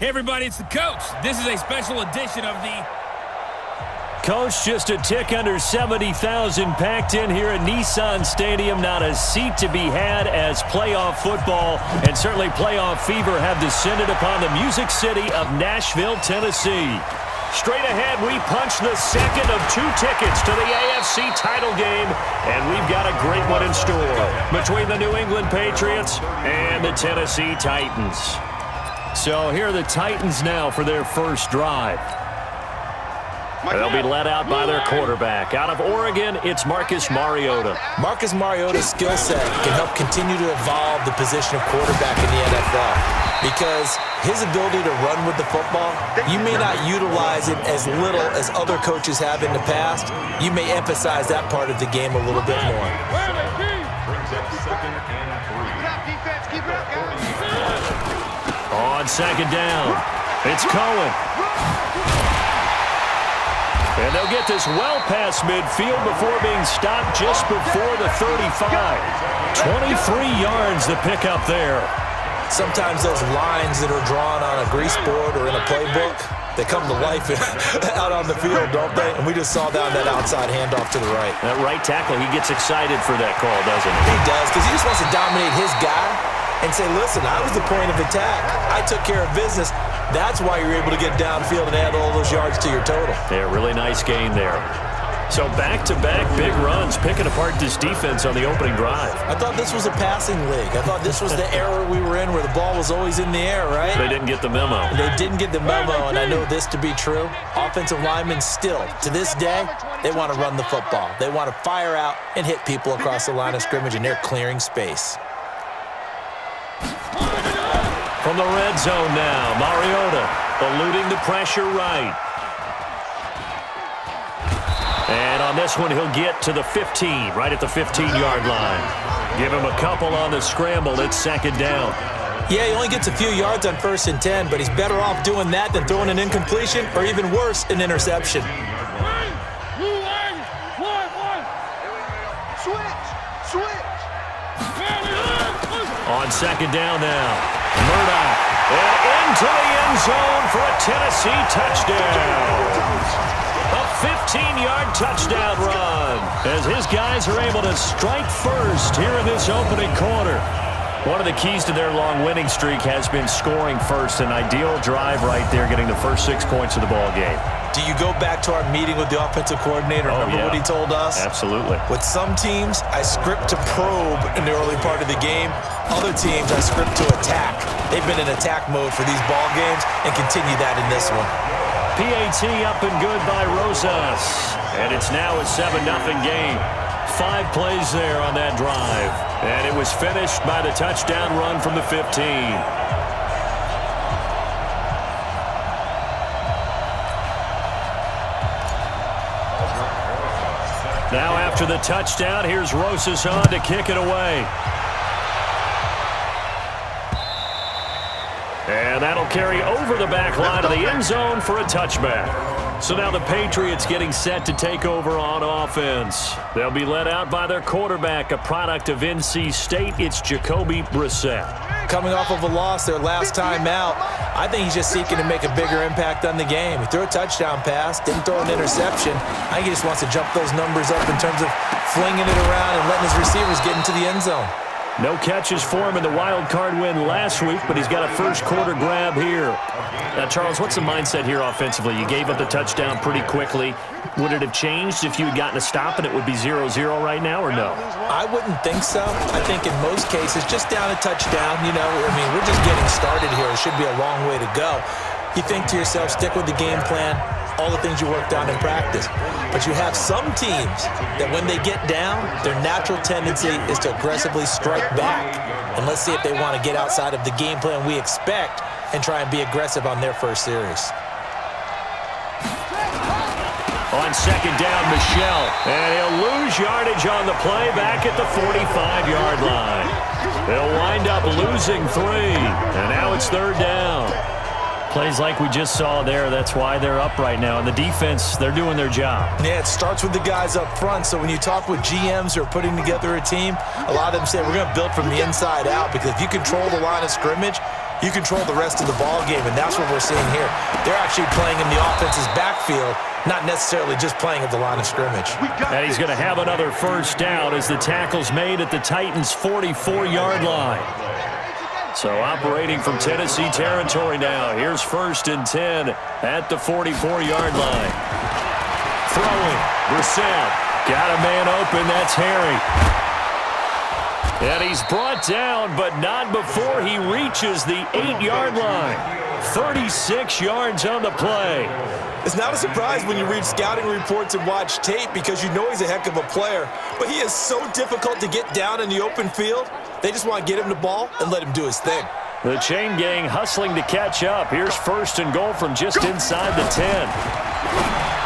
Hey everybody, it's the coach. This is a special edition of the... Coach, just a tick under 70,000 packed in here at Nissan Stadium. Not a seat to be had as playoff football and certainly playoff fever have descended upon the Music City of Nashville, Tennessee. Straight ahead, we punch the second of 2 tickets to the AFC title game, and we've got a great one in store between the New England Patriots and the Tennessee Titans. So here are the Titans now for their first drive. They'll be led out by their quarterback. Out of Oregon, it's Marcus Mariota. Marcus Mariota's skill set can help continue to evolve the position of quarterback in the NFL because his ability to run with the football, you may not utilize it as little as other coaches have in the past. You may emphasize that part of the game a little bit more. On second down, it's Cohen. And they'll get this well past midfield before being stopped just before the 35. 23 yards to pick up there. Sometimes those lines that are drawn on a grease board or in a playbook, they come to life out on the field, don't they? And we just saw down that outside handoff to the right. That right tackle, he gets excited for that call, doesn't he? He does, because he just wants to dominate his guy and say, listen, I was the point of attack. I took care of business. That's why you're able to get downfield and add all those yards to your total. Yeah, really nice gain there. So back-to-back big runs, picking apart this defense on the opening drive. I thought this was a passing league. I thought this was the era we were in where the ball was always in the air, right? They didn't get the memo. They didn't get the memo, and I know this to be true. Offensive linemen still, to this day, they want to run the football. They want to fire out and hit people across the line of scrimmage, and they're clearing space. From the red zone now, Mariota eluding the pressure right. And on this one, he'll get to the 15, right at the 15-yard line. Give him a couple on the scramble. It's second down. Yeah, he only gets a few yards on 1st and 10, but he's better off doing that than throwing an incompletion or even worse, an interception. On second down now. Murdoch, and into the end zone for a Tennessee touchdown. A 15-yard touchdown run as his guys are able to strike first here in this opening quarter. One of the keys to their long winning streak has been scoring first. An ideal drive right there, getting the first 6 points of the ball game. Do you go back to our meeting with the offensive coordinator? Remember what he told us? Absolutely. With some teams, I script to probe in the early part of the game. Other teams, I script to attack. They've been in attack mode for these ball games and continue that in this one. PAT up and good by Rosas. And it's now a 7-0 game. 5 plays there on that drive. And it was finished by the touchdown run from the 15. Now after the touchdown, here's Rosas on to kick it away. And that'll carry over the back line of the end zone for a touchback. So now the Patriots getting set to take over on offense. They'll be led out by their quarterback, a product of NC State. It's Jacoby Brissett. Coming off of a loss their last time out, I think he's just seeking to make a bigger impact on the game. He threw a touchdown pass, didn't throw an interception. I think he just wants to jump those numbers up in terms of flinging it around and letting his receivers get into the end zone. No catches for him in the wild card win last week, but he's got a first quarter grab here. Now, Charles, what's the mindset here offensively? You gave up the touchdown pretty quickly. Would it have changed if you had gotten a stop and it would be 0-0 right now, or no? I wouldn't think so. I think in most cases, just down a touchdown, we're just getting started here. It should be a long way to go. You think to yourself, stick with the game plan, all the things you worked on in practice. But you have some teams that when they get down, their natural tendency is to aggressively strike back. And let's see if they want to get outside of the game plan we expect and try and be aggressive on their first series. On second down, Michel. And he'll lose yardage on the play back at the 45-yard line. They'll wind up losing 3. And now it's third down. Plays like we just saw there, that's why they're up right now. And the defense, they're doing their job. Yeah, it starts with the guys up front. So when you talk with GMs who are putting together a team, a lot of them say we're going to build from the inside out, because if you control the line of scrimmage, you control the rest of the ball game, and that's what we're seeing here. They're actually playing in the offense's backfield, not necessarily just playing at the line of scrimmage. And he's going to have another first down as the tackle's made at the Titans' 44-yard line. So operating from Tennessee territory now. Here's 1st and 10 at the 44-yard line. Throwing, Brissett. Got a man open, that's Harry. And he's brought down, but not before he reaches the 8-yard line. 36 yards on the play. It's not a surprise when you read scouting reports and watch tape because you know he's a heck of a player. But he is so difficult to get down in the open field. They just want to get him the ball and let him do his thing. The chain gang hustling to catch up. Here's 1st and goal from just inside the 10.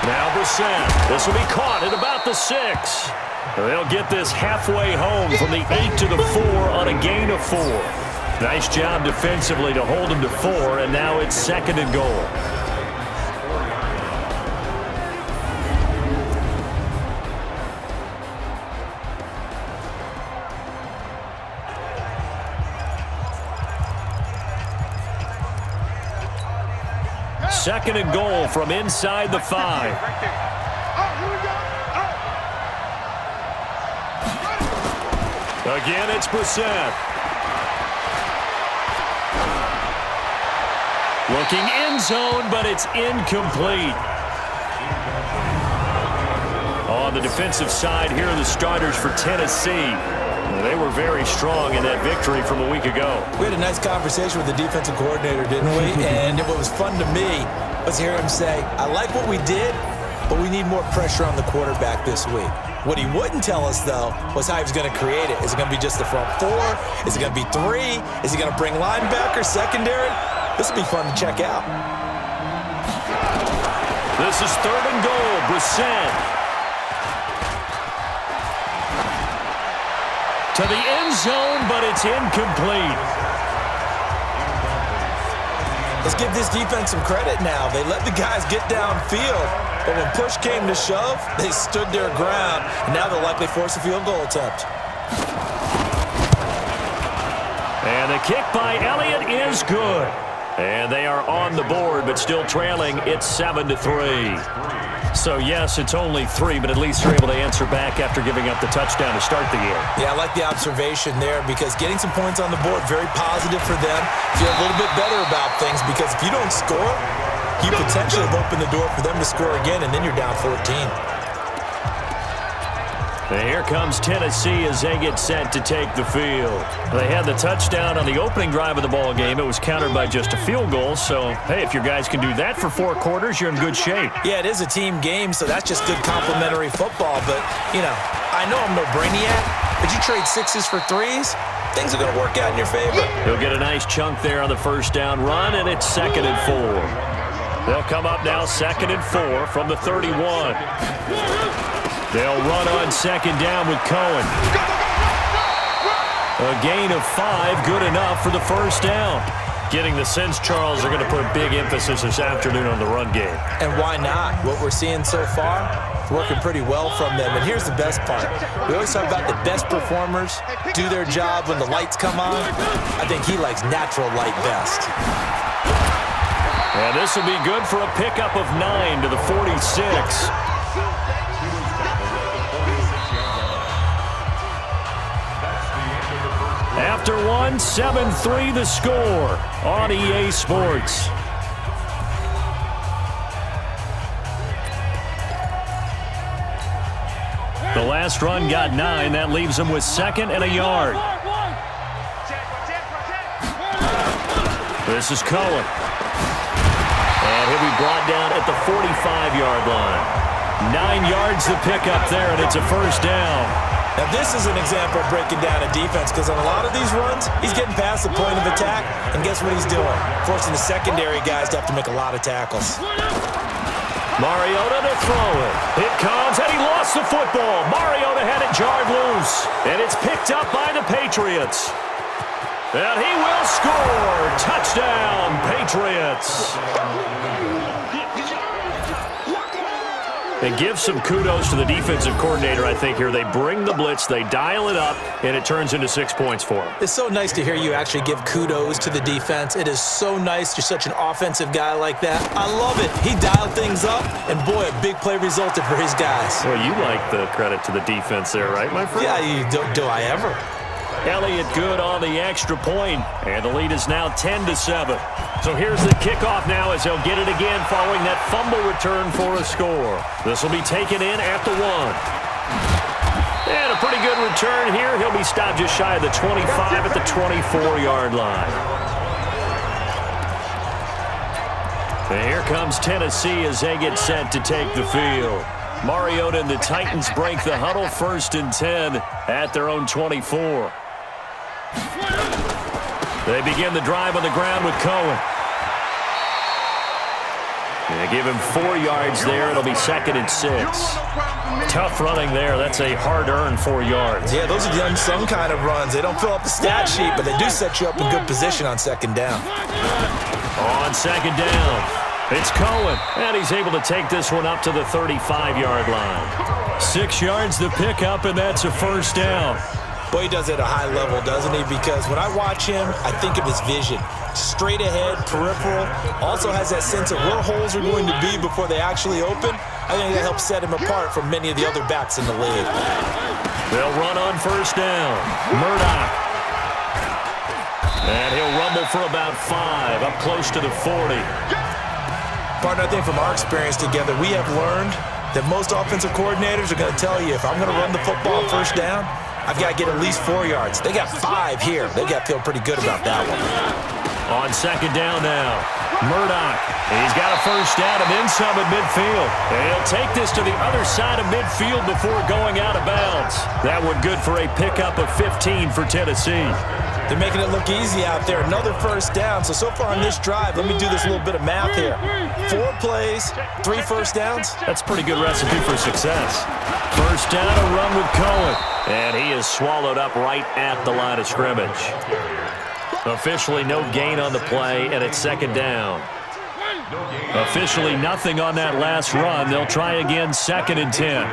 Now Brissett. This will be caught at about the 6. They'll get this halfway home from the 8 to the 4 on a gain of 4. Nice job defensively to hold him to 4, and now it's 2nd and goal. Second and goal from inside the 5. Again, it's Brissett. Looking end zone, but it's incomplete. On the defensive side, here are the starters for Tennessee. They were very strong in that victory from a week ago. We had a nice conversation with the defensive coordinator, didn't we? And what was fun to me was hear him say, I like what we did, but we need more pressure on the quarterback this week. What he wouldn't tell us, though, was how he was going to create it. Is it going to be just the front 4? Is it going to be 3? Is he going to bring linebacker, secondary? This will be fun to check out. This is 3rd and goal. Brissett. To the end zone, but it's incomplete. Let's give this defense some credit now. They let the guys get downfield. But when push came to shove, they stood their ground, and now they'll likely force a field goal attempt. And the kick by Elliott is good. And they are on the board, but still trailing. It's 7-3. So, yes, it's only 3, but at least they're able to answer back after giving up the touchdown to start the year. Yeah, I like the observation there because getting some points on the board, very positive for them. Feel a little bit better about things because if you don't score, you potentially have opened the door for them to score again, and then you're down 14. And here comes Tennessee as they get set to take the field. They had the touchdown on the opening drive of the ball game. It was countered by just a field goal. So, hey, if your guys can do that for 4 quarters, you're in good shape. Yeah, it is a team game, so that's just good complementary football. But, you know, I know I'm no brainiac, but you trade 6s for 3s, things are going to work out in your favor. He'll get a nice chunk there on the first down run, and it's 2nd and 4. They'll come up now 2nd and 4 from the 31. They'll run on 2nd down with Cohen. A gain of 5, good enough for the first down. Getting the sense, Charles, are going to put a big emphasis this afternoon on the run game. And why not? What we're seeing so far, it's working pretty well from them. And here's the best part. We always talk about the best performers do their job when the lights come on. I think he likes natural light best. And this will be good for a pickup of 9 to the 46. After one, 7-3 the score on EA Sports. The last run got 9. That leaves them with 2nd and a yard. This is Cohen. And he'll be brought down at the 45-yard line. 9 yards to pick up there, and it's a first down. Now, this is an example of breaking down a defense because on a lot of these runs, he's getting past the point of attack, and guess what he's doing? Forcing the secondary guys to have to make a lot of tackles. Mariota to throw it. It comes, and he lost the football. Mariota had it jarred loose, and it's picked up by the Patriots. And he will score. Touchdown, Patriots. And give some kudos to the defensive coordinator, I think, here. They bring the blitz, they dial it up, and it turns into 6 points for them. It's so nice to hear you actually give kudos to the defense. It is so nice. You're such an offensive guy like that. I love it. He dialed things up, and boy, a big play resulted for his guys. Well, you like the credit to the defense there, right, my friend? Yeah, do I ever? Elliott good on the extra point, and the lead is now 10-7. So here's the kickoff now as they'll get it again following that fumble return for a score. This will be taken in at the 1. And a pretty good return here. He'll be stopped just shy of the 25 at the 24-yard line. And here comes Tennessee as they get set to take the field. Mariota and the Titans break the huddle, 1st and 10 at their own 24. They begin the drive on the ground with Cohen. They give him 4 yards there. It'll be 2nd and 6. Tough running there. That's a hard-earned 4 yards. Yeah, those are the unsung kind of runs. They don't fill up the stat sheet, but they do set you up in good position on 2nd down. On 2nd down, it's Cohen, and he's able to take this one up to the 35-yard line. 6 yards the pickup, and that's a 1st down. Boy, he does it at a high level, doesn't he? Because when I watch him, I think of his vision. Straight ahead, peripheral. Also has that sense of where holes are going to be before they actually open. I think that helps set him apart from many of the other backs in the league. They'll run on 1st down. Murdoch. And he'll rumble for about 5, up close to the 40. Partner, I think from our experience together, we have learned that most offensive coordinators are going to tell you, if I'm going to run the football on 1st down, I've got to get at least 4 yards. They got 5 here. They got to feel pretty good about that one. On 2nd down now, Murdoch. He's got a 1st down and then some at midfield. And he'll take this to the other side of midfield before going out of bounds. That one good for a pickup of 15 for Tennessee. They're making it look easy out there. Another 1st down. So far on this drive, let me do this little bit of math here. 4 plays, 3 1st downs. That's a pretty good recipe for success. 1st down, a run with Cohen. And he is swallowed up right at the line of scrimmage. Officially no gain on the play, and it's 2nd down. Officially nothing on that last run. They'll try again, 2nd and 10.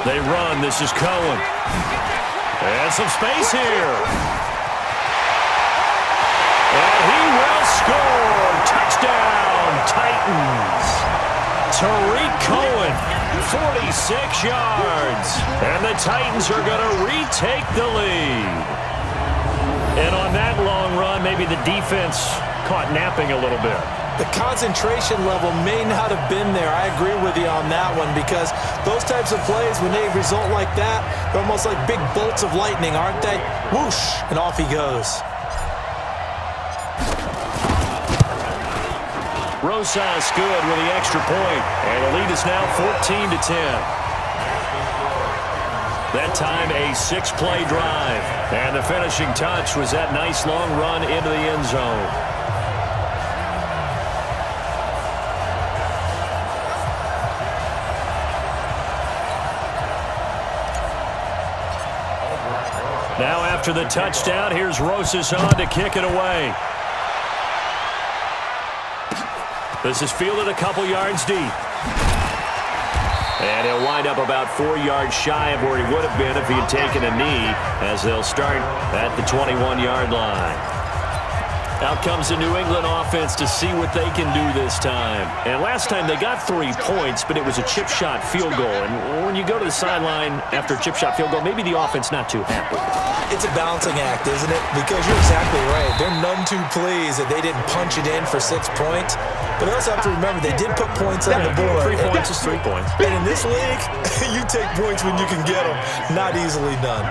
They run. This is Cohen. And some space here. And he will score. Touchdown, Titans. Tariq Cohen, 46 yards. And the Titans are going to retake the lead. And on that long run, maybe the defense caught napping a little bit. The concentration level may not have been there. I agree with you on that one because those types of plays, when they result like that, they're almost like big bolts of lightning, aren't they? Whoosh, and off he goes. Rosas good with the extra point, and the lead is now 14-10. That time a 6-play drive, and the finishing touch was that nice long run into the end zone. Now after the touchdown, here's Rosas on to kick it away. This is fielded a couple yards deep. And he'll wind up about 4 yards shy of where he would have been if he had taken a knee, as they'll start at the 21-yard line. Out comes the New England offense to see what they can do this time. And last time they got 3 points, but it was a chip shot field goal. And when you go to the sideline after a chip shot field goal, maybe the offense not too happy. It's a balancing act, isn't it? Because you're exactly right. They're none too pleased that they didn't punch it in for 6 points. But they also have to remember they did put points on the board. 3 points is 3 points. And in this league, you take points when you can get them. Not easily done.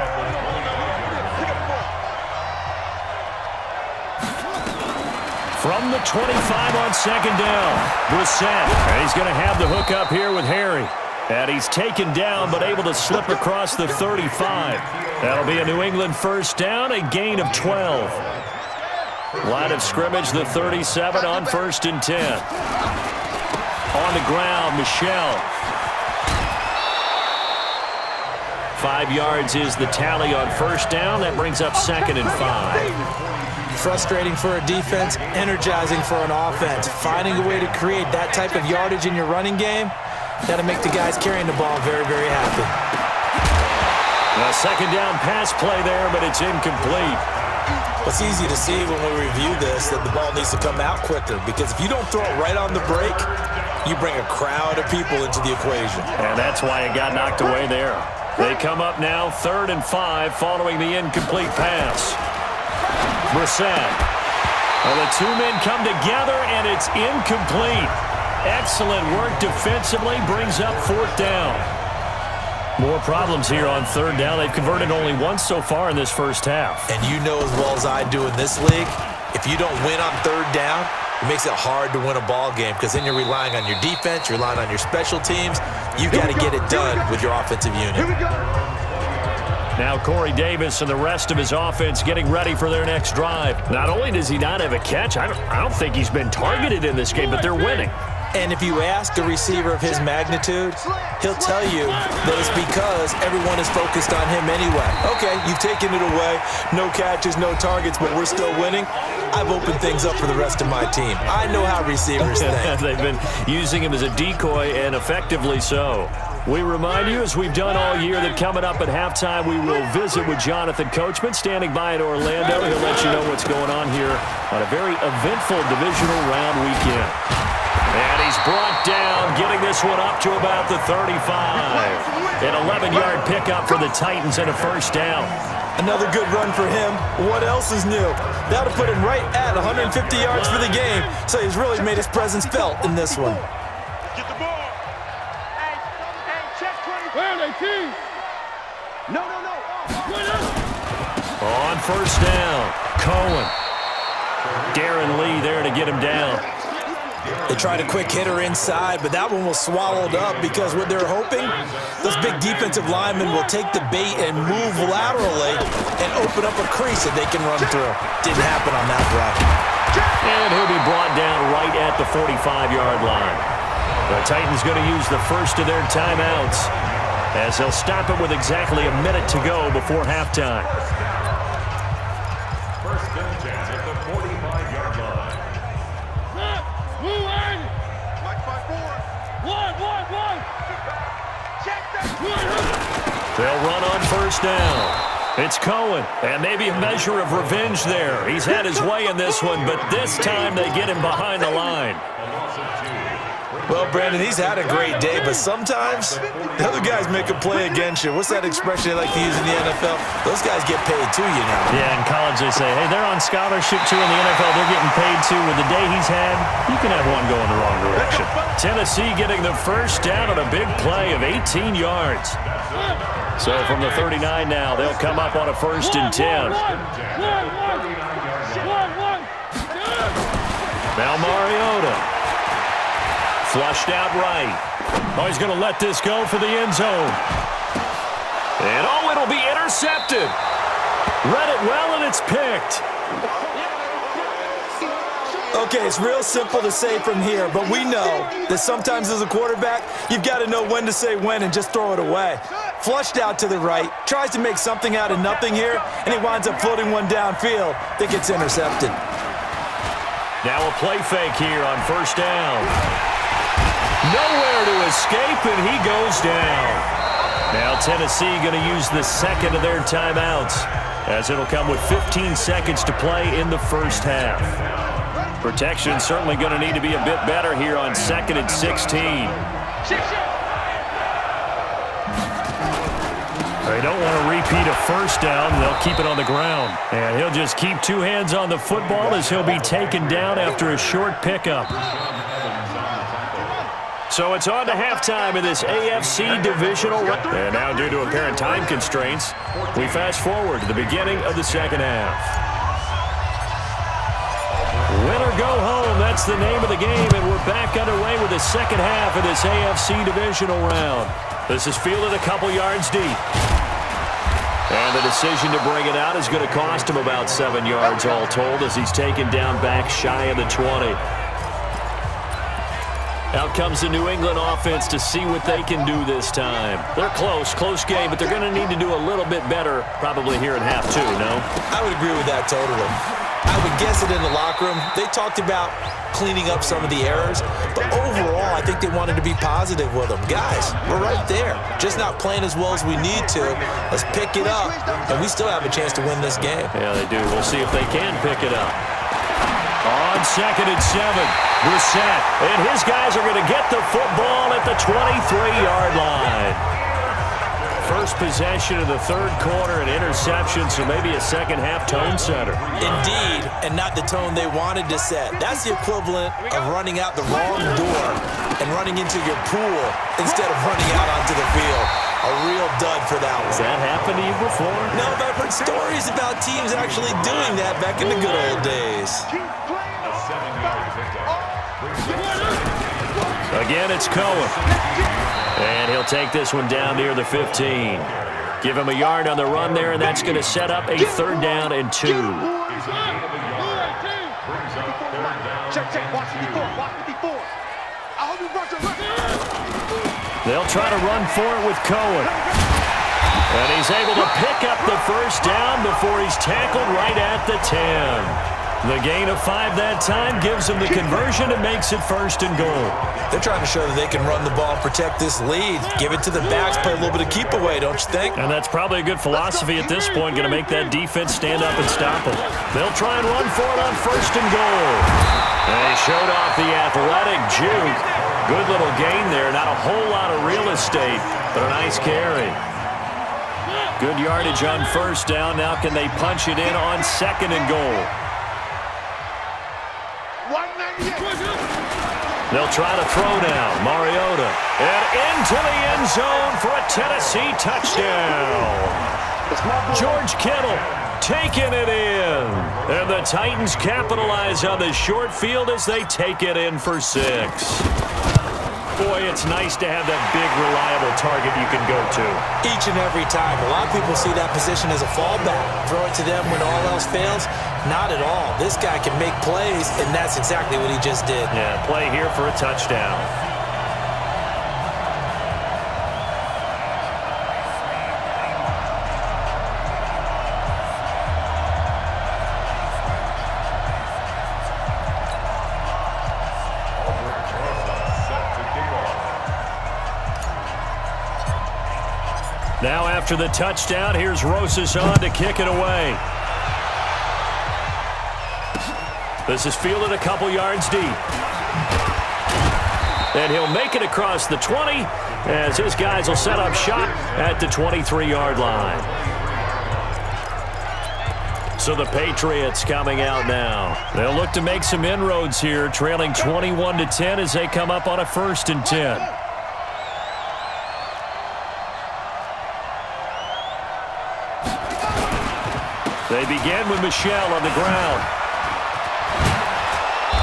From the 25 on 2nd down, Brissett. And he's going to have the hook up here with Harry. And he's taken down, but able to slip across the 35. That'll be a New England 1st down, a gain of 12. Line of scrimmage, the 37 on 1st and 10. On the ground, Michel. 5 yards is the tally on 1st down. That brings up 2nd and 5. Frustrating for a defense, energizing for an offense. Finding a way to create that type of yardage in your running game, that'll make the guys carrying the ball very, very happy. A second down pass play there, but it's incomplete. It's easy to see when we review this that the ball needs to come out quicker, because if you don't throw it right on the break, you bring a crowd of people into the equation. And that's why it got knocked away there. They come up now 3rd and 5 following the incomplete pass. Brissett. Well, the two men come together, and it's incomplete. Excellent work defensively, brings up 4th down. More problems here on 3rd down. They've converted only once so far in this first half. And you know as well as I do in this league, if you don't win on 3rd down, it makes it hard to win a ball game, because then you're relying on your defense, you're relying on your special teams. You've got to get it done with your offensive unit. Now Corey Davis and the rest of his offense getting ready for their next drive. Not only does he not have a catch, I don't think he's been targeted in this game, but they're winning. And if you ask a receiver of his magnitude, he'll tell you that it's because everyone is focused on him anyway. Okay, you've taken it away. No catches, no targets, but we're still winning. I've opened things up for the rest of my team. I know how receivers think. They've been using him as a decoy, and effectively so. We remind you, as we've done all year, that coming up at halftime, we will visit with Jonathan Coachman, standing by in Orlando. He'll let you know what's going on here on a very eventful divisional round weekend. And he's brought down, getting this one up to about the 35. An 11-yard pickup for the Titans and a 1st down. Another good run for him. What else is new? That'll put him right at 150 yards for the game, so he's really made his presence felt in this one. Get the ball. Hey, check 20. Where are they, team? No. On 1st down, Cohen. Darren Lee there to get him down. They tried a quick hitter inside, but that one was swallowed up, because what they're hoping, those big defensive linemen will take the bait and move laterally and open up a crease that they can run through. Didn't happen on that play. And he'll be brought down right at the 45-yard line. The Titans going to use the first of their timeouts, as they'll stop it with exactly a minute to go before halftime. First and 10 at the 45-yard line. They'll run on 1st down. It's Cohen, and maybe a measure of revenge there. He's had his way in this one, but this time they get him behind the line. Well, Brandon, he's had a great day, but sometimes the other guys make a play against you. What's that expression they like to use in the NFL? Those guys get paid too, you know. Yeah, in college they say, hey, they're on scholarship too. In the NFL, they're getting paid too. With the day he's had, you can have one going the wrong direction. Tennessee getting the 1st down on a big play of 18 yards. So from the 39 now, they'll come up on a 1st and 10. Now Mariota. Flushed out right. Oh, he's going to let this go for the end zone. And oh, it'll be intercepted. Read it well, and it's picked. Okay, it's real simple to say from here, but we know that sometimes as a quarterback, you've got to know when to say when and just throw it away. Flushed out to the right, tries to make something out of nothing here, and he winds up floating one downfield that gets intercepted. Now a play fake here on 1st down. Nowhere to escape, and he goes down. Now Tennessee going to use the 2nd of their timeouts, as it'll come with 15 seconds to play in the 1st half. Protection certainly going to need to be a bit better here on 2nd and 16. They don't want to repeat a 1st down. They'll keep it on the ground. And he'll just keep 2 hands on the football as he'll be taken down after a short pickup. So it's on to halftime in this AFC divisional. And now, due to apparent time constraints, we fast forward to the beginning of the 2nd half. Win or go home, that's the name of the game, and we're back underway with the 2nd half of this AFC divisional round. This is fielded a couple yards deep. And the decision to bring it out is going to cost him about 7 yards all told, as he's taken down back shy of the 20. Out comes the New England offense to see what they can do this time. They're close game, but they're going to need to do a little bit better probably here in half 2, no? I would agree with that totally. I would guess it in the locker room. They talked about cleaning up some of the errors, but overall, I think they wanted to be positive with them. Guys, we're right there, just not playing as well as we need to. Let's pick it up, and we still have a chance to win this game. Yeah, they do. We'll see if they can pick it up. On 2nd and 7, Brissett, and his guys are going to get the football at the 23-yard line. First possession of the third quarter, an interception, so maybe a second-half tone setter. Indeed, and not the tone they wanted to set. That's the equivalent of running out the wrong door and running into your pool instead of running out onto the field. A real dud for that one. Has that happened to you before? No, but I've heard stories about teams actually doing that back in the good old days. A 7-yard pickup. Brings up Again, it's Cohen. And he'll take this one down near the 15. Give him a yard on the run there, and that's going to set up a 3rd down and 2. He's a gain of a yard. Brings up 3rd down. Check, watch 54, watch 54. I hope you rush it. They'll try to run for it with Cohen. And he's able to pick up the 1st down before he's tackled right at the 10. The gain of 5 that time gives them the conversion and makes it 1st and goal. They're trying to show that they can run the ball, protect this lead, give it to the backs, play a little bit of keep away, don't you think? And that's probably a good philosophy at this point, going to make that defense stand up and stop them. They'll try and run for it on 1st and goal. And they showed off the athletic juke. Good little gain there, not a whole lot of real estate, but a nice carry. Good yardage on 1st down. Now can they punch it in on 2nd and goal? They'll try to throw now. Mariota. And into the end zone for a Tennessee touchdown. George Kittle taking it in. And the Titans capitalize on the short field as they take it in for 6. Boy, it's nice to have that big, reliable target you can go to. Each and every time. A lot of people see that position as a fallback. Throw it to them when all else fails. Not at all. This guy can make plays, and that's exactly what he just did. Yeah, play here for a touchdown. Now after the touchdown, here's Rosas on to kick it away. This is fielded a couple yards deep. And he'll make it across the 20 as his guys will set up shop at the 23-yard line. So the Patriots coming out now. They'll look to make some inroads here, trailing 21-10 as they come up on a 1st and 10. They begin with Michel on the ground.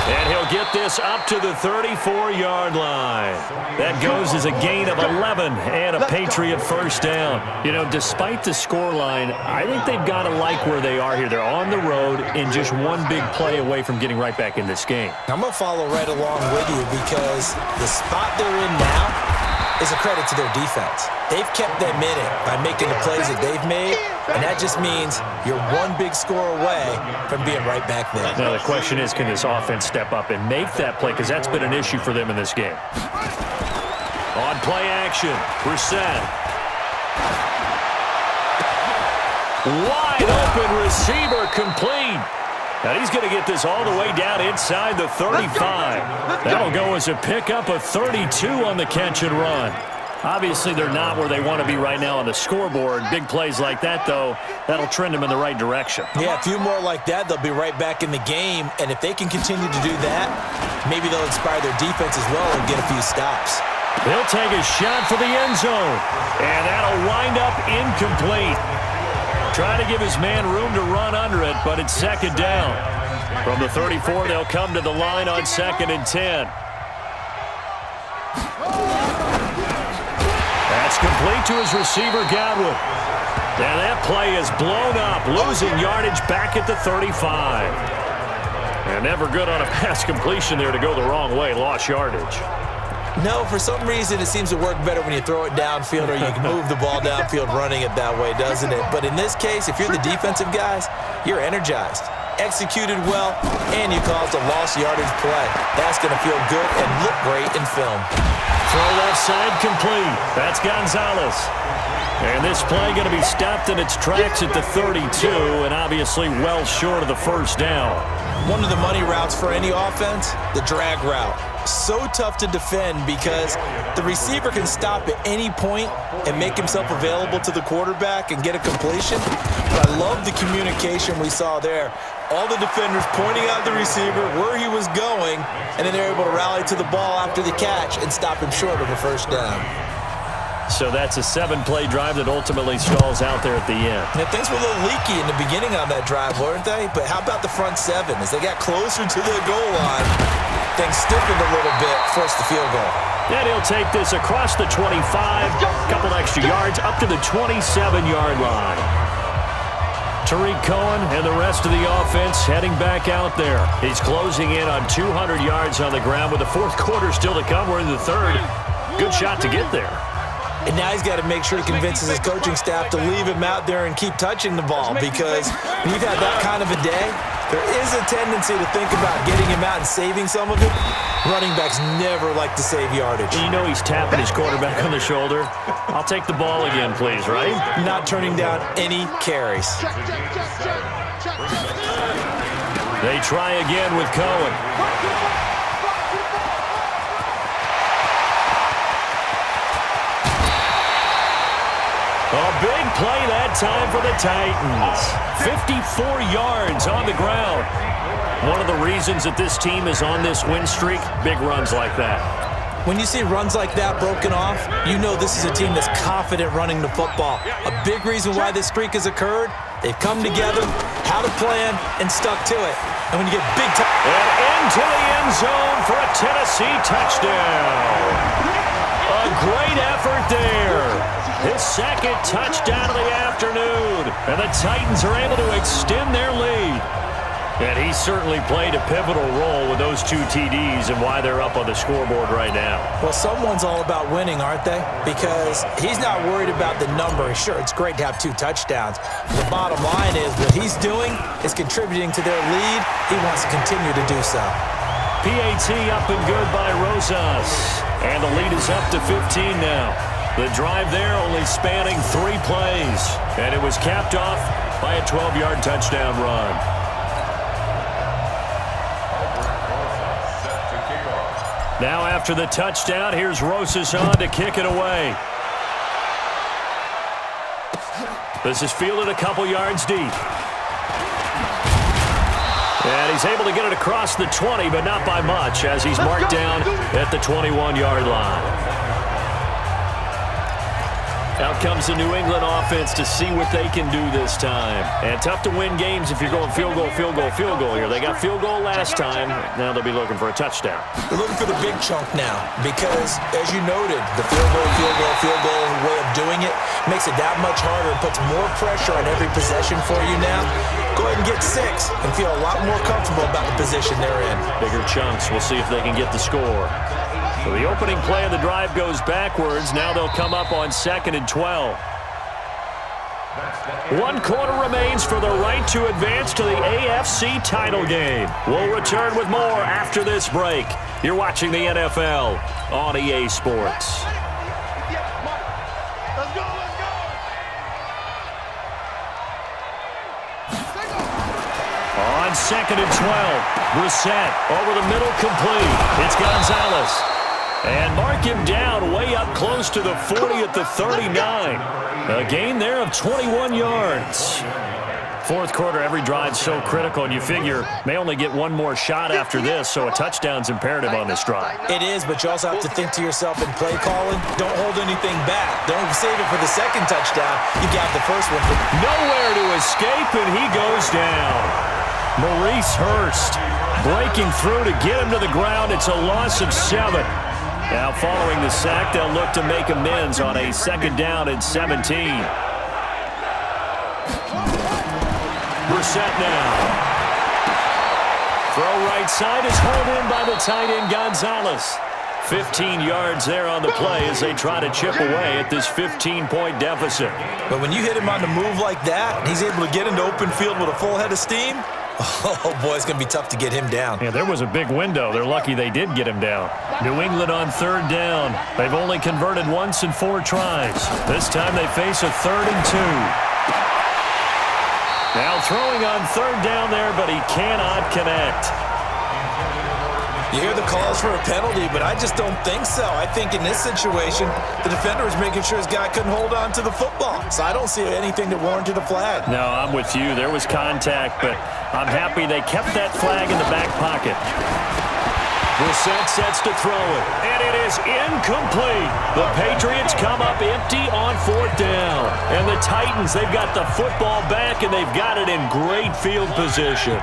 And he'll get this up to the 34-yard line. That goes as a gain of 11 and a Patriot 1st down. You know, despite the scoreline, I think they've got to like where they are here. They're on the road and just one big play away from getting right back in this game. I'm going to follow right along with you because the spot they're in now is a credit to their defense. They've kept them in it by making the plays that they've made, and that just means you're one big score away from being right back there. Now the question is, can this offense step up and make that play? Because that's been an issue for them in this game. On play action, Brissett. Wide open receiver complete. Now he's going to get this all the way down inside the 35. That'll go as a pickup of 32 on the catch and run. Obviously, they're not where they want to be right now on the scoreboard. Big plays like that, though, that'll trend them in the right direction. Yeah, a few more like that, they'll be right back in the game. And if they can continue to do that, maybe they'll inspire their defense as well and get a few stops. They'll take a shot for the end zone. And that'll wind up incomplete. Trying to give his man room to run under it, but it's 2nd down. From the 34, they'll come to the line on 2nd and 10. That's complete to his receiver, Godwin. And that play is blown up, losing yardage back at the 35. And never good on a pass completion there to go the wrong way, lost yardage. No, for some reason, it seems to work better when you throw it downfield or you can move the ball downfield running it that way, doesn't it? But in this case, if you're the defensive guys, you're energized. executed well, and you caused a lost yardage play. That's going to feel good and look great in film. Throw left side complete. That's Gonzalez. And this play going to be stopped in its tracks at the 32, and obviously well short of the first down. One of the money routes for any offense, the drag route. So tough to defend because the receiver can stop at any point and make himself available to the quarterback and get a completion. But I love the communication we saw there. All the defenders pointing out the receiver, where he was going, and then they're able to rally to the ball after the catch and stop him short of a first down. So that's a 7-play drive that ultimately stalls out there at the end. Now, things were a little leaky in the beginning on that drive, weren't they? But how about the front seven? As they got closer to the goal line, things stiffened a little bit, forced the field goal. And he'll take this across the 25, couple extra yards, up to the 27-yard line. Tariq Cohen and the rest of the offense heading back out there. He's closing in on 200 yards on the ground with the fourth quarter still to come. We're in the third. Good shot to get there. And now he's got to make sure he convinces his coaching staff to leave him out there and keep touching the ball, because when you've had that kind of a day, there is a tendency to think about getting him out and saving some of it. Running backs never like to save yardage. You know he's tapping his quarterback on the shoulder. I'll take the ball again, please, right? Not turning down any carries. They try again with Cohen. A big play that time for the Titans. 54 yards on the ground. One of the reasons that this team is on this win streak, big runs like that. When you see runs like that broken off, you know this is a team that's confident running the football. A big reason why this streak has occurred, they've come together, had a plan, and stuck to it. And when you get big time... And into the end zone for a Tennessee touchdown. A great effort there. His second touchdown of the afternoon. And the Titans are able to extend their lead. And he certainly played a pivotal role with those 2 TDs and why they're up on the scoreboard right now. Well, someone's all about winning, aren't they? Because he's not worried about the number. Sure, it's great to have 2 touchdowns. The bottom line is what he's doing is contributing to their lead. He wants to continue to do so. PAT up and good by Rosas. And the lead is up to 15 now. The drive there only spanning 3 plays. And it was capped off by a 12-yard touchdown run. Now after the touchdown, here's Rosas on to kick it away. This is fielded a couple yards deep. And he's able to get it across the 20, but not by much, as he's marked down at the 21-yard line. Out comes the New England offense to see what they can do this time. And tough to win games if you're going field goal, field goal, field goal here. They got field goal last time. Now they'll be looking for a touchdown. They're looking for the big chunk now because, as you noted, the field goal way of doing it makes it that much harder and puts more pressure on every possession for you now. Go ahead and get 6 and feel a lot more comfortable about the position they're in. Bigger chunks. We'll see if they can get the score. So the opening play of the drive goes backwards. Now they'll come up on 2nd and 12. 1 quarter remains for the right to advance to the AFC title game. We'll return with more after this break. You're watching the NFL on EA Sports. On 2nd and 12, Brissett over the middle, complete. It's Gonzalez. And mark him down way up close to the 40 at the 39. A gain there of 21 yards. Fourth quarter, every drive so critical, and you figure may only get 1 more shot after this, so a touchdown's imperative on this drive. It is, but you also have to think to yourself in play calling, don't hold anything back. Don't save it for the second touchdown. You got the first one. Nowhere to escape, and he goes down. Maurice Hurst breaking through to get him to the ground. It's a loss of 7. Now following the sack, they'll look to make amends on a 2nd down and 17. Brissett now. Throw right side is hauled in by the tight end Gonzalez. 15 yards there on the play as they try to chip away at this 15-point deficit. But when you hit him on the move like that, he's able to get into open field with a full head of steam. Oh, boy, it's going to be tough to get him down. Yeah, there was a big window. They're lucky they did get him down. New England on third down. They've only converted once in 4 tries. This time they face a 3rd and 2. Now throwing on third down there, but he cannot connect. You hear the calls for a penalty, but I just don't think so. I think in this situation, the defender was making sure his guy couldn't hold on to the football. So I don't see anything that warranted a flag. No, I'm with you. There was contact, but I'm happy they kept that flag in the back pocket. Brissett sets to throw it, and it is incomplete. The Patriots come up empty on 4th down. And the Titans, they've got the football back, and they've got it in great field position.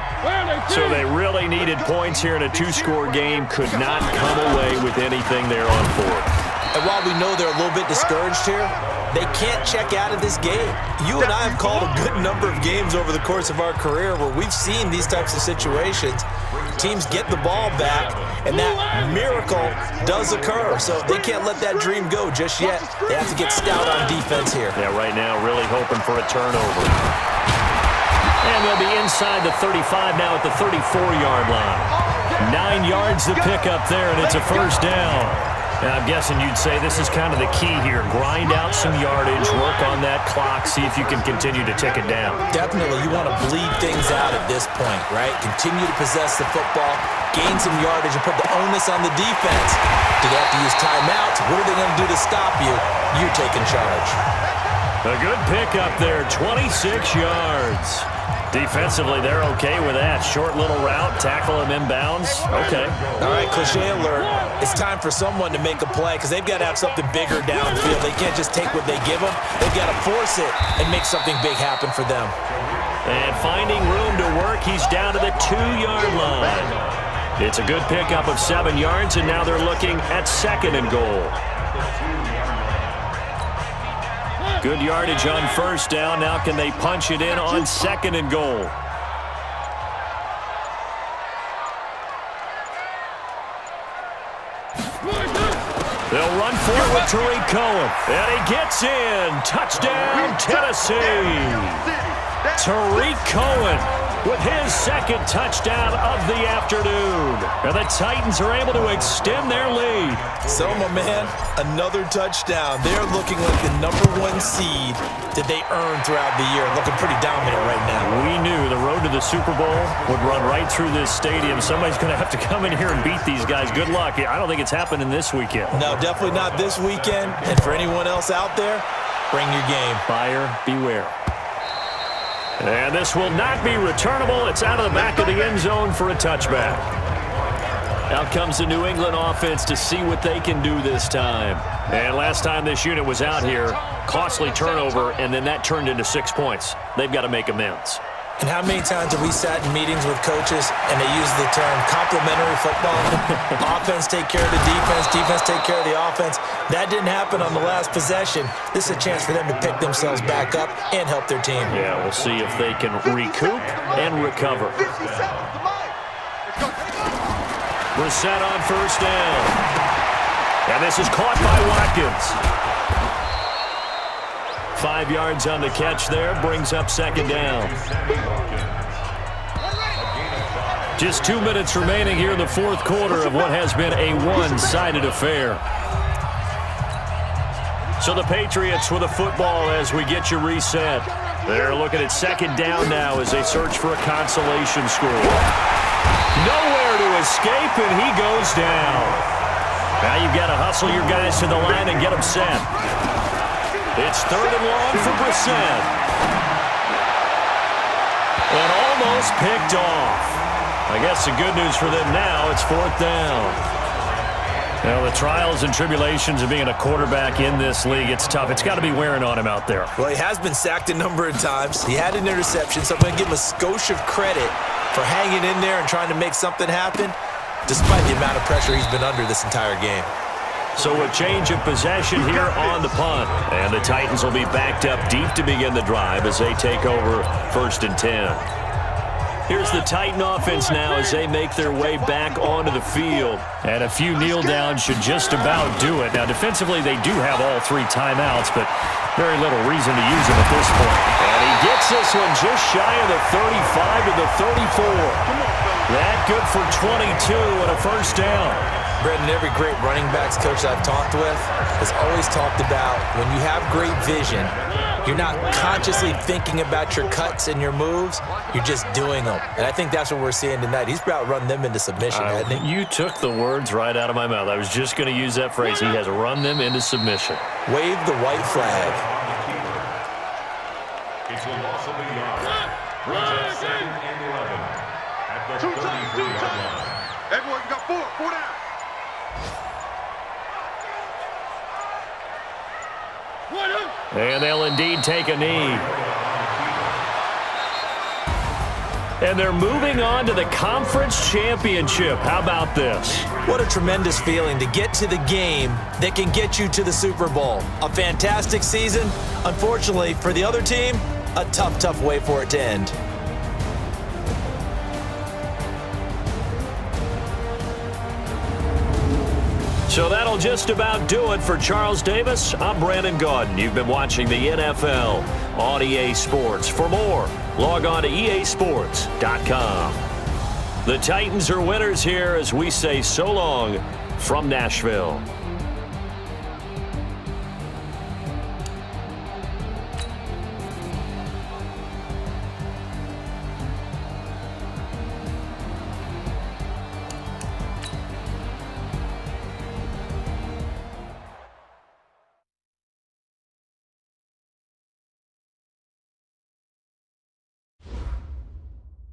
So they really needed points here in a 2-score game. Could not come away with anything there on 4th. And while we know they're a little bit discouraged here, they can't check out of this game. You and I have called a good number of games over the course of our career where we've seen these types of situations. Teams get the ball back, and that miracle does occur. So they can't let that dream go just yet. They have to get stout on defense here. Yeah, right now really hoping for a turnover. And they'll be inside the 35 now at the 34-yard line. 9 yards to pick up there, and it's a 1st down. And I'm guessing you'd say this is kind of the key here. Grind out some yardage, work on that clock, see if you can continue to tick it down. Definitely, you want to bleed things out at this point, right? Continue to possess the football, gain some yardage, and put the onus on the defense. Do they have to use timeouts? What are they going to do to stop you? You're taking charge. A good pickup there, 26 yards. Defensively, they're okay with that. Short little route, tackle him inbounds. Okay. All right, cliche alert. It's time for someone to make a play because they've got to have something bigger downfield. They can't just take what they give them. They've got to force it and make something big happen for them. And finding room to work, he's down to the 2-yard line. It's a good pickup of 7 yards, and now they're looking at 2nd and goal. Good yardage on 1st down. Now can they punch it in on 2nd and goal? They'll run for it with Tariq Cohen. And he gets in. Touchdown, Tennessee. Tariq Cohen with his 2nd touchdown of the afternoon. And the Titans are able to extend their lead. So, my man, another touchdown. They're looking like the #1 seed that they earned throughout the year. Looking pretty dominant right now. We knew the road to the Super Bowl would run right through this stadium. Somebody's going to have to come in here and beat these guys. Good luck. I don't think it's happening this weekend. No, definitely not this weekend. And for anyone else out there, bring your game. Buyer beware. And this will not be returnable. It's out of the back of the end zone for a touchback. Out comes the New England offense to see what they can do this time. And last time this unit was out here, costly turnover, and then that turned into 6 points. They've got to make amends. And how many times have we sat in meetings with coaches and they use the term complementary football? Offense take care of the defense, defense take care of the offense. That didn't happen on the last possession. This is a chance for them to pick themselves back up and help their team. Yeah, we'll see if they can recoup and recover. Brissett on 1st down. And this is caught by Watkins. 5 yards on the catch there, brings up 2nd down. Just 2 minutes remaining here in the 4th quarter of what has been a one-sided affair. So the Patriots with a football as we get you reset. They're looking at 2nd down now as they search for a consolation score. Nowhere to escape, and he goes down. Now you've got to hustle your guys to the line and get them set. It's 3rd and long for Brissett. And almost picked off. I guess the good news for them now, it's 4th down. Now, the trials and tribulations of being a quarterback in this league, it's tough. It's got to be wearing on him out there. Well, he has been sacked a number of times. He had an interception, so I'm going to give him a skosh of credit for hanging in there and trying to make something happen, despite the amount of pressure he's been under this entire game. So a change of possession here on the punt. And the Titans will be backed up deep to begin the drive as they take over 1st and 10. Here's the Titan offense now as they make their way back onto the field. And a few kneel downs should just about do it. Now, defensively, they do have all 3 timeouts, but very little reason to use them at this point. And he gets this one just shy of the 35 to the 34. That good for 22 and a first down. Brendan, every great running backs coach I've talked with has always talked about when you have great vision, you're not consciously thinking about your cuts and your moves. You're just doing them. And I think that's what we're seeing tonight. He's about run them into submission, hasn't he? You took the words right out of my mouth. I was just going to use that phrase. He has run them into submission. Wave the white flag. It's a loss of a yard. Brings up 2nd and 11 at the 33-yard line. Everyone, you got four down. And they'll indeed take a knee. And they're moving on to the conference championship. How about this? What a tremendous feeling to get to the game that can get you to the Super Bowl. A fantastic season. Unfortunately, for the other team, a tough way for it to end. So that'll just about do it for Charles Davis. I'm Brandon Gaudin. You've been watching the NFL on EA Sports. For more, log on to easports.com. The Titans are winners here as we say so long from Nashville.